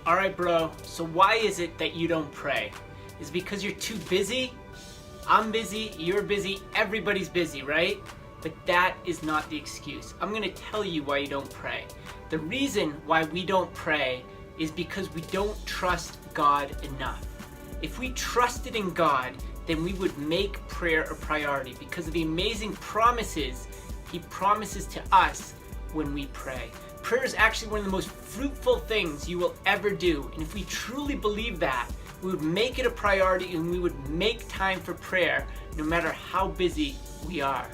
Alright bro, so why is it that you don't pray? Is it because you're too busy? I'm busy, you're busy, everybody's busy, right? But that is not the excuse. I'm going to tell you why you don't pray. The reason why we don't pray is because we don't trust God enough. If we trusted in God, then we would make prayer a priority because of the amazing promises He promises to us when we pray. Prayer is actually one of the most fruitful things you will ever do. And if we truly believe that, we would make it a priority and we would make time for prayer no matter how busy we are.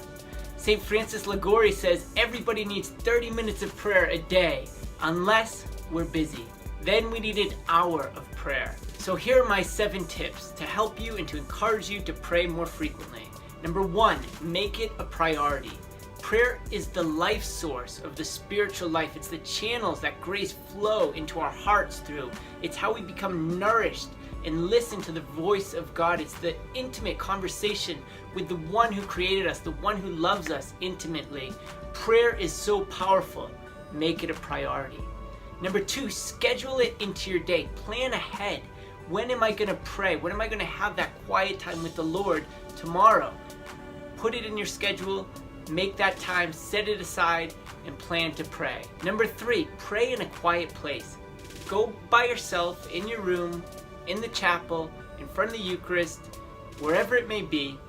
St. Francis Liguori says everybody needs 30 minutes of prayer a day unless we're busy. Then we need an hour of prayer. So here are my 7 tips to help you and to encourage you to pray more frequently. Number 1, make it a priority. Prayer is the life source of the spiritual life. It's the channels that grace flow into our hearts through. It's how we become nourished and listen to the voice of God. It's the intimate conversation with the one who created us, the one who loves us intimately. Prayer is so powerful. Make it a priority. Number 2, schedule it into your day. Plan ahead. When am I going to pray? When am I going to have that quiet time with the Lord tomorrow? Put it in your schedule. Make that time, set it aside, and plan to pray. Number 3, pray in a quiet place. Go by yourself in your room, in the chapel, in front of the Eucharist, wherever it may be.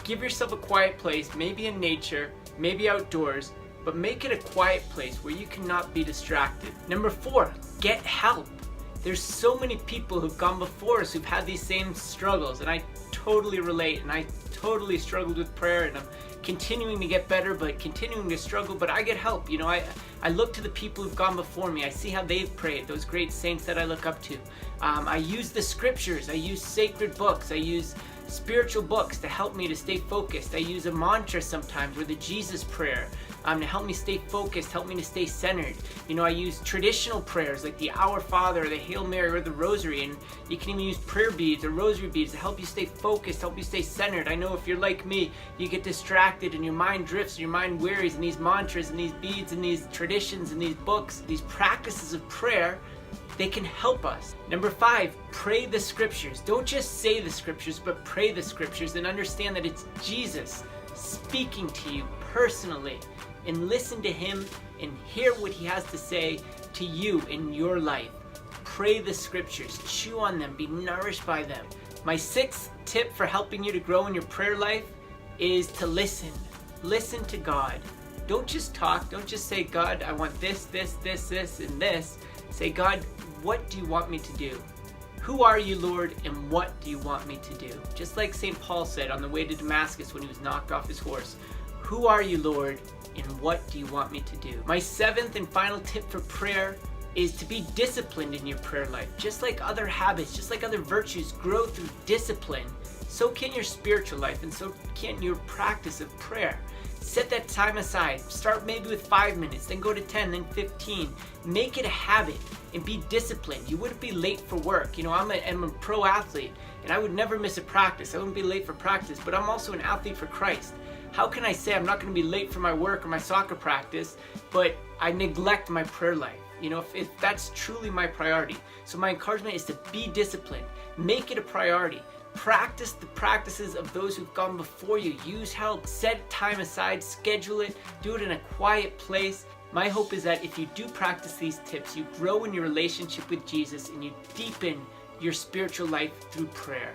Give yourself a quiet place, maybe in nature, maybe outdoors, but make it a quiet place where you cannot be distracted. Number 4, get help. There's so many people who've gone before us who've had these same struggles, and I totally relate, and I totally struggled with prayer, and I'm continuing to get better, but continuing to struggle, but I get help. You know, I look to the people who've gone before me. I see how they've prayed, those great saints that I look up to. I use the scriptures. I use sacred books. I use spiritual books to help me to stay focused. I use a mantra sometimes, or the Jesus prayer, to help me stay focused, help me to stay centered. You know, I use traditional prayers like the Our Father, or the Hail Mary, or the Rosary, and you can even use prayer beads or rosary beads to help you stay focused, help you stay centered. I know if you're like me, you get distracted and your mind drifts, and your mind wearies, and these mantras and these beads and these traditions and these books, these practices of prayer, they can help us. Number 5, pray the scriptures. Don't just say the scriptures, but pray the scriptures and understand that it's Jesus speaking to you personally. And listen to Him and hear what He has to say to you in your life. Pray the scriptures, chew on them, be nourished by them. My 6th tip for helping you to grow in your prayer life is to listen. Listen to God. Don't just talk. Don't just say, God, I want this, this, this, this, and this. Say, God, what do you want me to do? Who are you, Lord, and what do you want me to do? Just like St. Paul said on the way to Damascus when he was knocked off his horse. Who are you, Lord, and what do you want me to do? My 7th and final tip for prayer is to be disciplined in your prayer life. Just like other habits, just like other virtues grow through discipline, so can your spiritual life, and so can your practice of prayer. Set that time aside. Start maybe with 5 minutes, then go to 10, then 15. Make it a habit and be disciplined. You wouldn't be late for work. You know, I'm a pro athlete, and I would never miss a practice. I wouldn't be late for practice, but I'm also an athlete for Christ. How can I say I'm not going to be late for my work or my soccer practice, but I neglect my prayer life? You know, if that's truly my priority. So my encouragement is to be disciplined. Make it a priority. Practice the practices of those who've gone before you. Use help. Set time aside. Schedule it. Do it in a quiet place. My hope is that if you do practice these tips, you grow in your relationship with Jesus and you deepen your spiritual life through prayer.